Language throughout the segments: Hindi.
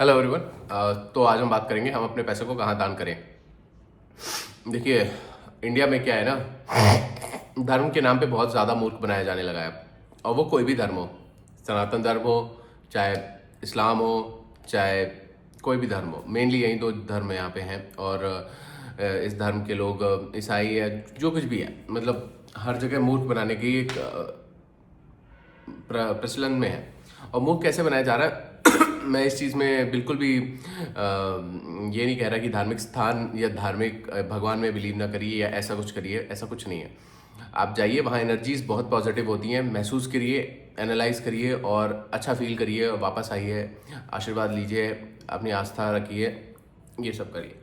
Hello everyone. तो आज हम बात करेंगे हम अपने पैसे को कहाँ दान करें। देखिए, इंडिया में क्या है ना, धर्म के नाम पे बहुत ज़्यादा मूर्ख बनाया जाने लगा है। और वो कोई भी धर्म हो, सनातन धर्म हो, चाहे इस्लाम हो, चाहे कोई भी धर्म हो। मेनली यही दो धर्म यहाँ पे हैं। और इस धर्म के लोग ईसाई है, जो कुछ भी है, मतलब हर जगह मूर्ख बनाने की एक प्रचलन में है। और मूर्ख कैसे बनाया जा रहा है मैं इस चीज़ में बिल्कुल भी ये नहीं कह रहा कि धार्मिक स्थान या धार्मिक भगवान में बिलीव ना करिए या ऐसा कुछ करिए, ऐसा कुछ नहीं है। आप जाइए, वहाँ एनर्जीज बहुत पॉजिटिव होती हैं, महसूस करिए, एनालाइज करिए और अच्छा फील करिए और वापस आइए, आशीर्वाद लीजिए, अपनी आस्था रखिए, ये सब करिए।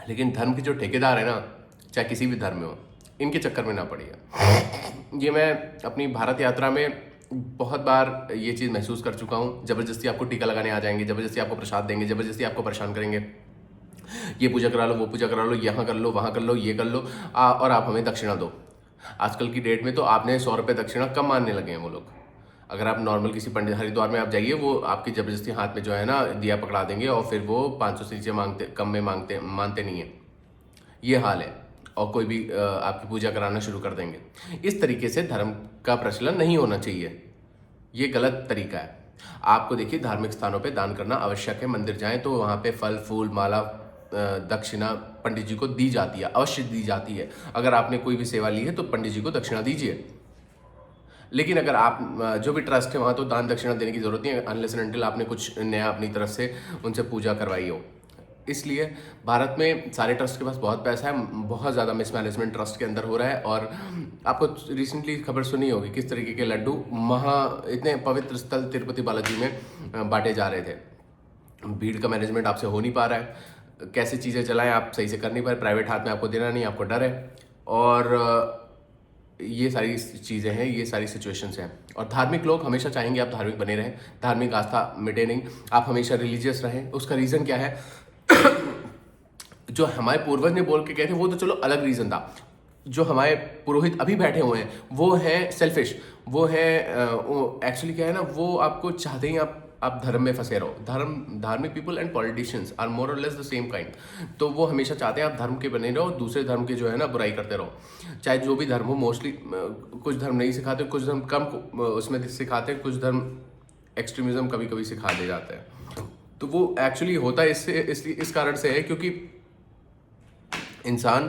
लेकिन धर्म के जो ठेकेदार है ना, चाहे किसी भी धर्म में हो, इनके चक्कर में ना पड़िए। ये मैं अपनी भारत यात्रा में बहुत बार ये चीज़ महसूस कर चुका हूँ। ज़बरदस्ती आपको टीका लगाने आ जाएंगे, ज़बरदस्ती आपको प्रसाद देंगे, ज़बरदस्ती आपको परेशान करेंगे, ये पूजा करा लो, वो पूजा करा लो, यहाँ कर लो, वहाँ कर लो, ये कर लो, और आप हमें दक्षिणा दो। आजकल की डेट में तो आपने 100 रुपये दक्षिणा कम मानने लगे हैं वो लोग। अगर आप नॉर्मल किसी पंडित, हरिद्वार में आप जाइए, वो आपकी ज़बरदस्ती हाथ में जो है ना दिया पकड़ा देंगे और फिर वो 500 से नीचे मांगते, कम में मानते नहीं है। ये हाल है। और कोई भी आपकी पूजा कराना शुरू कर देंगे। इस तरीके से धर्म का प्रचलन नहीं होना चाहिए, ये गलत तरीका है। आपको देखिए, धार्मिक स्थानों पे दान करना आवश्यक है। मंदिर जाएं तो वहाँ पे फल फूल माला दक्षिणा पंडित जी को दी जाती है, अवश्य दी जाती है। अगर आपने कोई भी सेवा ली है तो पंडित जी को दक्षिणा दीजिए। लेकिन अगर आप जो भी ट्रस्ट है वहाँ तो दान दक्षिणा देने की जरूरत नहीं है, अनलेस एंड अनटिल आपने कुछ नया अपनी तरफ से उनसे पूजा करवाई हो। इसलिए भारत में सारे ट्रस्ट के पास बहुत पैसा है, बहुत ज़्यादा मिसमैनेजमेंट ट्रस्ट के अंदर हो रहा है। और आपको रिसेंटली खबर सुनी होगी किस तरीके के लड्डू इतने पवित्र स्थल तिरुपति बालाजी में बांटे जा रहे थे। भीड़ का मैनेजमेंट आपसे हो नहीं पा रहा है, कैसे चीज़ें चलाएं आप सही से कर नहीं पा रहे, प्राइवेट हाथ में आपको देना नहीं, आपको डर है। और ये सारी चीज़ें हैं, ये सारी सिचुएशंस हैं। और धार्मिक लोग हमेशा चाहेंगे आप धार्मिक बने रहें, धार्मिक आस्था मिटे नहीं, आप हमेशा रिलीजियस रहें। उसका रीज़न क्या है? जो हमारे पूर्वज ने बोल के गए थे वो तो चलो अलग रीज़न था। जो हमारे पुरोहित अभी बैठे हुए हैं वो है सेल्फिश, वो है एक्चुअली क्या है ना, वो आपको चाहते ही आप धर्म में फंसे रहो। धार्मिक people and politicians are more और लेस द सेम काइंड। तो वो हमेशा चाहते हैं आप धर्म के बने रहो, दूसरे धर्म के जो है ना बुराई करते रहो। चाहे जो भी धर्म हो, मोस्टली कुछ धर्म नहीं सिखाते, कुछ धर्म कम उसमें सिखाते हैं, कुछ धर्म एक्सट्रीमिज्म कभी कभी सिखा दे जाते हैं। तो वो एक्चुअली होता है इस कारण से है क्योंकि इंसान,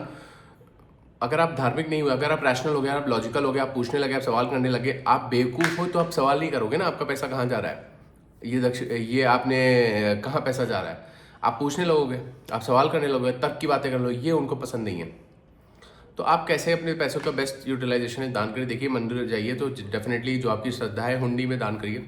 अगर आप धार्मिक नहीं हुए, अगर आप रैशनल हो गए, आप लॉजिकल हो गए, आप पूछने लगे, आप सवाल करने लगे, आप बेवकूफ़ हो तो आप सवाल नहीं करोगे ना आपका पैसा कहाँ जा रहा है, ये आपने कहाँ पैसा जा रहा है, आप पूछने लगोगे, आप सवाल करने लगोगे, तर्क की बातें कर लो। ये उनको पसंद नहीं है। तो आप कैसे अपने पैसों का बेस्ट यूटिलाइजेशन है, दान करिए। देखिए, मंदिर जाइए तो डेफिनेटली जो आपकी श्रद्धा है हुंडी में दान करिए।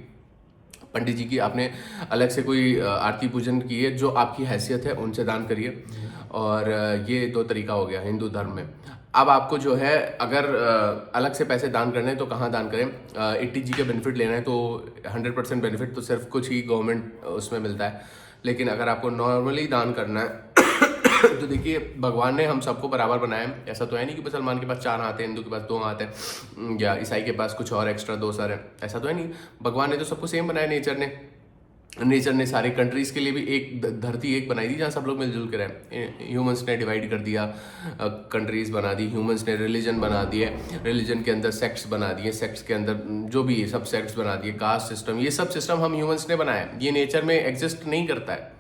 पंडित जी की आपने अलग से कोई आरती पूजन की है, जो आपकी हैसियत है उनसे दान करिए। और ये दो तरीका हो गया हिंदू धर्म में। अब आपको जो है अगर अलग से पैसे दान करने हैं तो कहाँ दान करें? 80G का बेनिफिट लेना है तो 100% बेनिफिट तो सिर्फ कुछ ही गवर्नमेंट उसमें मिलता है। लेकिन अगर आपको नॉर्मली दान करना है तो देखिए, भगवान ने हम सबको बराबर बनाया है। ऐसा तो है नहीं कि मुसलमान के पास 4 हाथ हैं, हिंदू के पास 2 हाथ हैं, या ईसाई के पास कुछ और एक्स्ट्रा 2 सर हैं। ऐसा तो है नहीं। भगवान ने तो सबको सेम बनाया। नेचर ने सारे कंट्रीज के लिए भी एक धरती एक बनाई दी जहाँ सब लोग मिलजुल के रहे। ह्यूमंस ने डिवाइड कर दिया, कंट्रीज बना दी। ह्यूमंस ने रिलीजन बना दिए, रिलीजन के अंदर सेक्ट्स बना दिए, सेक्ट्स के अंदर जो भी सब सेक्ट्स बना दिए, कास्ट सिस्टम, ये सब सिस्टम हम ह्यूमंस ने बनाया। ये नेचर में एग्जिस्ट नहीं करता है।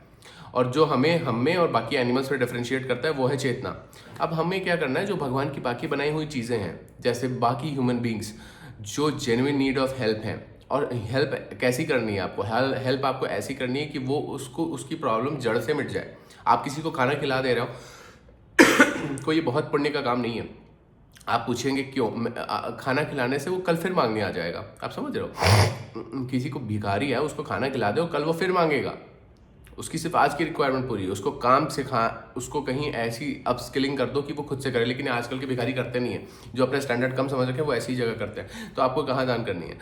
और जो हमें और बाकी एनिमल्स में डिफरेंशिएट करता है वो है चेतना। अब हमें क्या करना है, जो भगवान की बाकी बनाई हुई चीज़ें हैं, जैसे बाकी ह्यूमन बींग्स जो जेन्युइन नीड ऑफ हेल्प हैं, और हेल्प कैसी करनी है आपको? हेल्प आपको ऐसी करनी है कि वो उसकी प्रॉब्लम जड़ से मिट जाए। आप किसी को खाना खिला दे रहे हो कोई ये बहुत पुण्य का काम नहीं है। आप पूछेंगे क्यों? खाना खिलाने से वो कल फिर मांगने आ जाएगा। आप समझ रहे हो? किसी को भिखारी है, उसको खाना खिला दो, कल वो फिर मांगेगा। उसकी सिर्फ आज की रिक्वायरमेंट पूरी है। उसको काम सिखा, उसको कहीं ऐसी अपस्किलिंग कर दो कि वो खुद से करे। लेकिन आजकल के भिखारी करते नहीं है। जो अपने स्टैंडर्ड कम समझ रखे वो ऐसी जगह करते हैं। तो आपको कहाँ दान करनी है?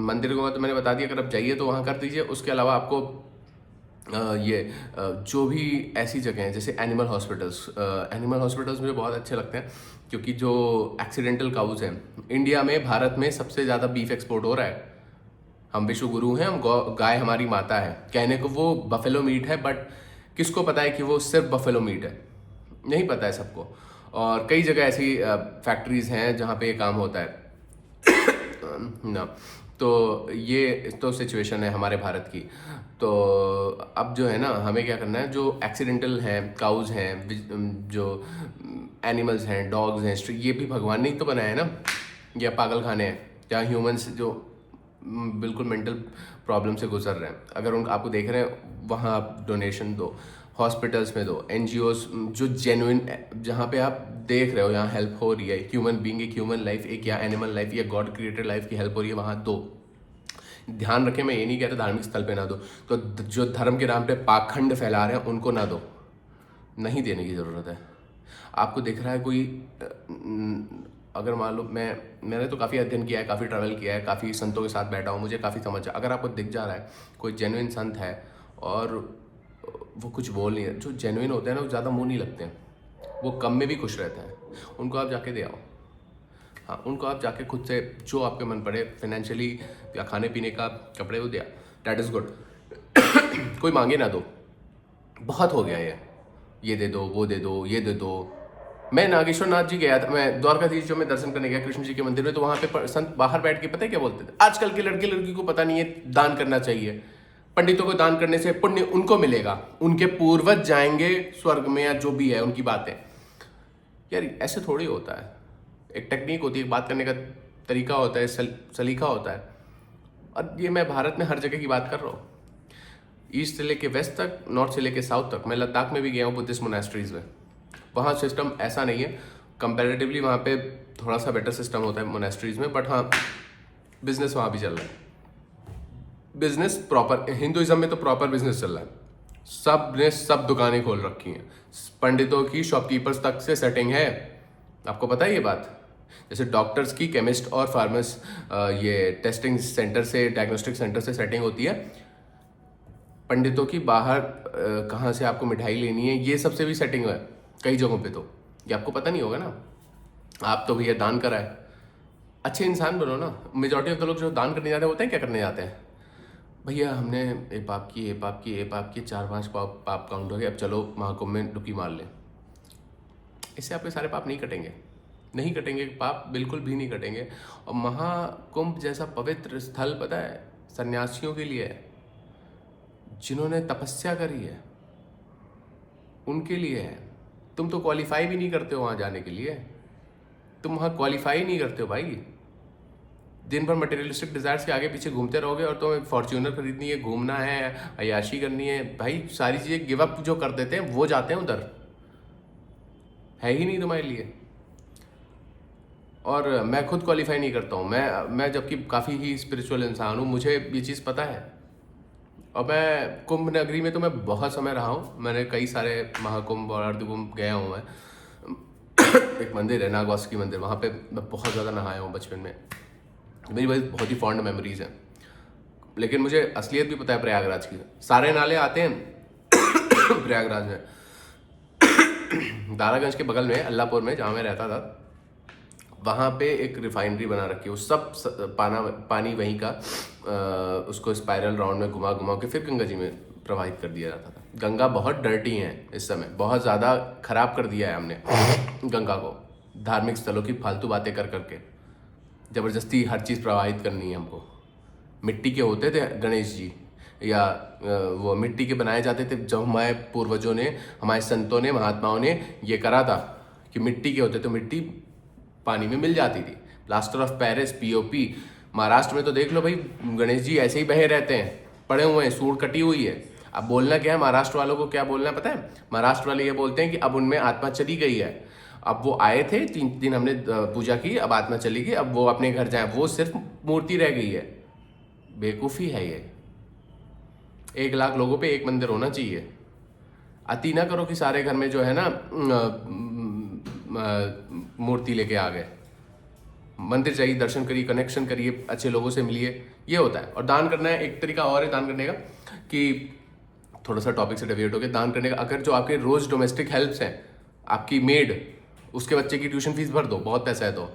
मंदिर को तो मैंने बता दिया, अगर आप जाइए तो वहाँ कर दीजिए। उसके अलावा आपको जो भी ऐसी जगह हैं जैसे एनिमल हॉस्पिटल्स मुझे बहुत अच्छे लगते हैं, क्योंकि जो एक्सीडेंटल काउज हैं, इंडिया में, भारत में सबसे ज़्यादा बीफ एक्सपोर्ट हो रहा है। हम विश्व गुरु हैं, हम गाय हमारी माता है। कहने को वो बफेलो मीट है, बट किसको पता है कि वो सिर्फ बफेलो मीट है? नहीं पता है सबको। और कई जगह ऐसी फैक्ट्रीज हैं जहाँ पे ये काम होता है ना। तो ये तो सिचुएशन है हमारे भारत की। तो अब जो है ना, हमें क्या करना है, जो एक्सीडेंटल हैं, काउज हैं, जो एनिमल्स हैं, डॉग्स हैं, ये भी भगवान ने ही तो बनाया है ना, या पागल खाने हैं, या ह्यूमंस जो बिल्कुल मेंटल प्रॉब्लम से गुजर रहे हैं। अगर उन आपको देख रहे हैं, वहाँ आप डोनेशन दो, हॉस्पिटल्स में दो, एनजीओज जो जेन्युइन, जहाँ पे आप देख रहे हो यहाँ हेल्प हो रही है, ह्यूमन बीइंग, एक ह्यूमन लाइफ, एक या एनिमल लाइफ या गॉड क्रिएटेड लाइफ की हेल्प हो रही है, वहाँ दो। ध्यान रखें, मैं ये नहीं कहता धार्मिक स्थल पे ना दो, तो जो धर्म के नाम पे पाखंड फैला रहे हैं उनको ना दो, नहीं देने की ज़रूरत है। आपको दिख रहा है कोई, अगर मान लो मैंने तो काफ़ी अध्ययन किया है, काफ़ी ट्रैवल किया है, काफ़ी संतों के साथ बैठा हूँ, मुझे काफ़ी समझ है। अगर आपको दिख जा रहा है कोई जेन्युइन संत है और वो कुछ बोल नहीं है, जो जेन्युइन होते हैं ना वो ज़्यादा मुँह नहीं लगते हैं, वो कम में भी खुश रहते हैं, उनको आप जाके दे आओ। हाँ, उनको आप जाके खुद से जो आपके मन पड़े, फाइनेंशियली या खाने पीने का, कपड़े, वो दिया, डैट इज़ गुड। कोई मांगे ना दो, बहुत हो गया ये दे दो, वो दे दो, ये दे दो। मैं नागेश्वर नाथ जी गया था, मैं द्वारकाधीश जो मैं दर्शन करने गया कृष्ण जी के मंदिर में, तो वहाँ पे संत बाहर बैठ के पता है क्या बोलते थे? आजकल की लड़की को पता नहीं है दान करना चाहिए, पंडितों को दान करने से पुण्य उनको मिलेगा, उनके पूर्वज जाएंगे स्वर्ग में, या जो भी है उनकी बातें। यार ऐसे थोड़ी होता है, एक टेक्निक होती है, बात करने का तरीका होता है, सलीका होता है। और ये मैं भारत में हर जगह की बात कर रहा हूँ, ईस्ट से लेके वेस्ट तक, नॉर्थ से लेके साउथ तक। मैं लद्दाख में भी गया हूँ बुद्धिस्ट मोनेस्ट्रीज में, वहाँ सिस्टम ऐसा नहीं है, कंपैरेटिवली वहाँ पे थोड़ा सा बेटर सिस्टम होता है मोनेस्ट्रीज में, बट हाँ बिजनेस वहाँ भी चल रहा है, बिजनेस प्रॉपर, हिंदुइज्म में तो प्रॉपर बिजनेस चल रहा है, सब ने सब दुकानें खोल रखी हैं, पंडितों की, शॉपकीपर्स तक से सेटिंग है। आपको पता है ये बात? जैसे डॉक्टर्स की, केमिस्ट और फार्मासिस्ट, ये टेस्टिंग सेंटर से, डायग्नोस्टिक सेंटर से सेटिंग होती है, पंडितों की बाहर कहाँ से आपको मिठाई लेनी है, ये सबसे भी सेटिंग है कई जगहों पे। तो ये आपको पता नहीं होगा ना, आप तो भैया दान कराए, अच्छे इंसान बनो ना। मेजॉरिटी ऑफ द लोग जो दान करने जाते हैं, होते हैं क्या करने जाते हैं? भैया हमने ये पाप की, ये पाप की, ये पाप की, 4-5 पाप काउंट हो गए, अब चलो महाकुंभ में डुबकी मार लें। इससे आपके सारे पाप नहीं कटेंगे, नहीं कटेंगे, पाप बिल्कुल भी नहीं कटेंगे। और महाकुंभ जैसा पवित्र स्थल पता है सन्यासियों के लिए है, जिन्होंने तपस्या करी है उनके लिए है। तुम तो क्वालिफाई भी नहीं करते हो वहाँ जाने के लिए, तुम वहाँ क्वालिफाई नहीं करते हो भाई। दिन भर मटेरियलिस्टिक डिजायर्स के आगे पीछे घूमते रहोगे, और तुम्हें फॉर्च्यूनर खरीदनी है, घूमना है, अय्याशी करनी है, भाई सारी चीज़ें गिव अप जो कर देते हैं वो जाते हैं उधर, है ही नहीं तुम्हारे लिए। और मैं खुद क्वालिफाई नहीं करता हूँ, मैं जबकि काफ़ी ही स्पिरिचुअल इंसान हूँ, मुझे ये चीज़ पता है। और मैं कुंभ नगरी में तो मैं बहुत समय रहा हूँ, मैंने कई सारे महाकुंभ और अर्धकुंभ गया हूँ मैं। एक मंदिर है नागवासुकी मंदिर, वहाँ पे मैं बहुत ज़्यादा नहाया हूँ बचपन में, मेरी बहुत ही फॉन्ड मेमोरीज हैं। लेकिन मुझे असलियत भी पता है प्रयागराज की, सारे नाले आते हैं प्रयागराज में। दारागंज के बगल में अल्लाहपुर में जहाँ मैं रहता था, वहाँ पे एक रिफाइनरी बना रखी है, वो सब पानी वहीं का उसको स्पाइरल राउंड में घुमा घुमा के फिर गंगा जी में प्रवाहित कर दिया जाता था। गंगा बहुत डर्टी है इस समय, बहुत ज़्यादा खराब कर दिया है हमने गंगा को, धार्मिक स्थलों की फालतू बातें कर करके ज़बरदस्ती हर चीज़ प्रवाहित करनी है हमको। मिट्टी के होते थे गणेश जी, या वो मिट्टी के बनाए जाते थे, जब हमारे पूर्वजों ने, हमारे संतों ने, महात्माओं ने ये करा था कि मिट्टी के होते, तो मिट्टी पानी में मिल जाती थी। Plaster of Paris, POP, Maharashtra में तो देख लो भाई, गणेश जी ऐसे ही बहे रहते हैं, पड़े हुए हैं, सूढ़ कटी हुई है। अब बोलना क्या है, महाराष्ट्र वालों को क्या बोलना है पता है? महाराष्ट्र वाले ये बोलते हैं कि अब उनमें आत्मा चली गई है, अब वो आए थे 3 दिन हमने पूजा की, अब आत्मा चली गई, अब वो अपने घर जाए, वो सिर्फ मूर्ति रह गई है। बेवकूफ़ी है ये। 1 लाख लोगों पे एक मंदिर होना चाहिए। अति ना करो कि सारे घर में जो है ना मूर्ति लेके आ गए। मंदिर जाइए, दर्शन करिए, कनेक्शन करिए, अच्छे लोगों से मिलिए, ये होता है। और दान करना है, एक तरीका और है दान करने का, कि थोड़ा सा टॉपिक से डेविएट हो गया। दान करने का, अगर जो आपके रोज डोमेस्टिक हेल्प्स हैं, आपकी मेड, उसके बच्चे की ट्यूशन फीस भर दो, बहुत पैसा है तो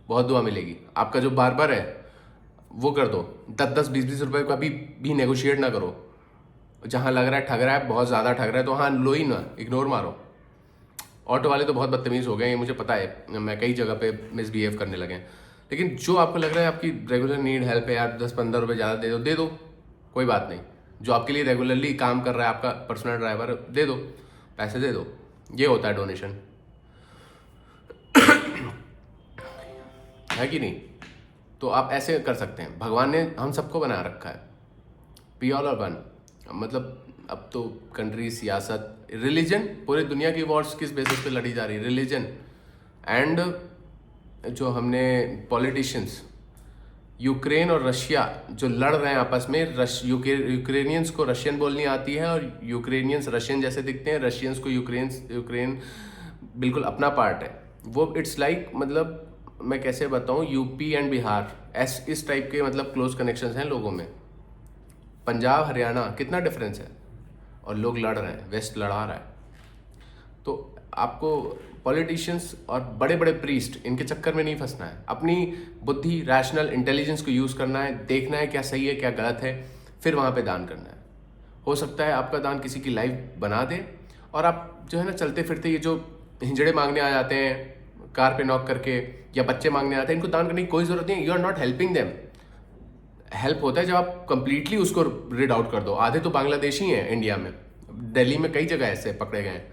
बहुत दुआ मिलेगी। आपका जो बार्बर है, वो कर दो। 10-10, 20-20 रुपए का भी नेगोशिएट ना करो। जहाँ लग रहा है ठग रहा है, बहुत ज़्यादा ठग रहा है, तो हाँ लो ही ना, इग्नोर मारो। ऑटो वाले तो बहुत बदतमीज़ हो गए हैं, मुझे पता है, मैं कई जगह पे मिसबिहेव करने लगे हैं। लेकिन जो आपको लग रहा है आपकी रेगुलर नीड हेल्प है यार, 10-15 रुपये ज़्यादा दे दो, कोई बात नहीं। जो आपके लिए रेगुलरली काम कर रहा है, आपका पर्सनल ड्राइवर, दे दो, पैसे दे दो। ये होता है डोनेशन, है कि नहीं? तो आप ऐसे कर सकते हैं। भगवान ने हम सबको बना रखा है, वी ऑल आर वन। मतलब अब तो कंट्री, सियासत, रिलीजन, पूरी दुनिया की वॉर्स किस बेसिस पे लड़ी जा रही है? रिलीजन। एंड जो हमने पॉलिटिशियंस, यूक्रेन और रशिया जो लड़ रहे हैं आपस में, यूक्रेनियंस को रशियन बोलनी आती है और यूक्रेनियंस रशियन जैसे दिखते हैं, रशियंस को यूक्रेन बिल्कुल अपना पार्ट है वो। इट्स लाइक मतलब मैं कैसे बताऊं, यूपी एंड बिहार, इस टाइप के मतलब क्लोज कनेक्शंस हैं लोगों में। पंजाब हरियाणा, कितना डिफरेंस है, और लोग लड़ रहे हैं, वेस्ट लड़ा रहा है। तो आपको पॉलिटिशियंस और बड़े बड़े प्रीस्ट, इनके चक्कर में नहीं फंसना है। अपनी बुद्धि, रैशनल इंटेलिजेंस को यूज़ करना है, देखना है क्या सही है क्या गलत है, फिर वहाँ पे दान करना है। हो सकता है आपका दान किसी की लाइफ बना दे। और आप जो है ना, चलते फिरते ये जो हिंजड़े मांगने आ जाते हैं कार पे नॉक करके, या बच्चे मांगने आते हैं, इनको दान करने की कोई ज़रूरत नहीं। You are not helping them. Help होता है जब आप कंप्लीटली उसको रीड आउट कर दो। आधे तो बांग्लादेशी हैं इंडिया में, दिल्ली में कई जगह ऐसे पकड़े गए हैं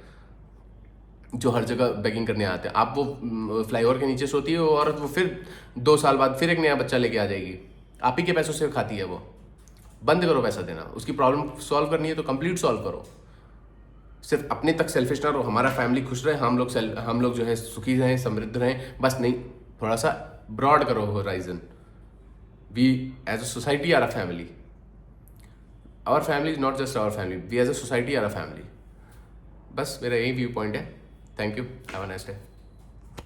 जो हर जगह बेगिंग करने आते हैं। आप वो फ्लाईओवर के नीचे सोती है वो औरत, वो फिर 2 साल बाद फिर एक नया बच्चा लेके आ जाएगी, आप ही के पैसों से खाती है वो। बंद करो पैसा देना। उसकी प्रॉब्लम सॉल्व करनी है तो कंप्लीट सॉल्व करो। सिर्फ अपने तक सेल्फिश ना रहो, हमारा फैमिली खुश रहे, हम लोग जो है सुखी रहें, समृद्ध रहें, बस नहीं। थोड़ा सा ब्रॉड करो horizon. We as a society are a family. Our family is not just our family, we as a society are a family. बस मेरा यही व्यू पॉइंट है। Thank you, have a nice day.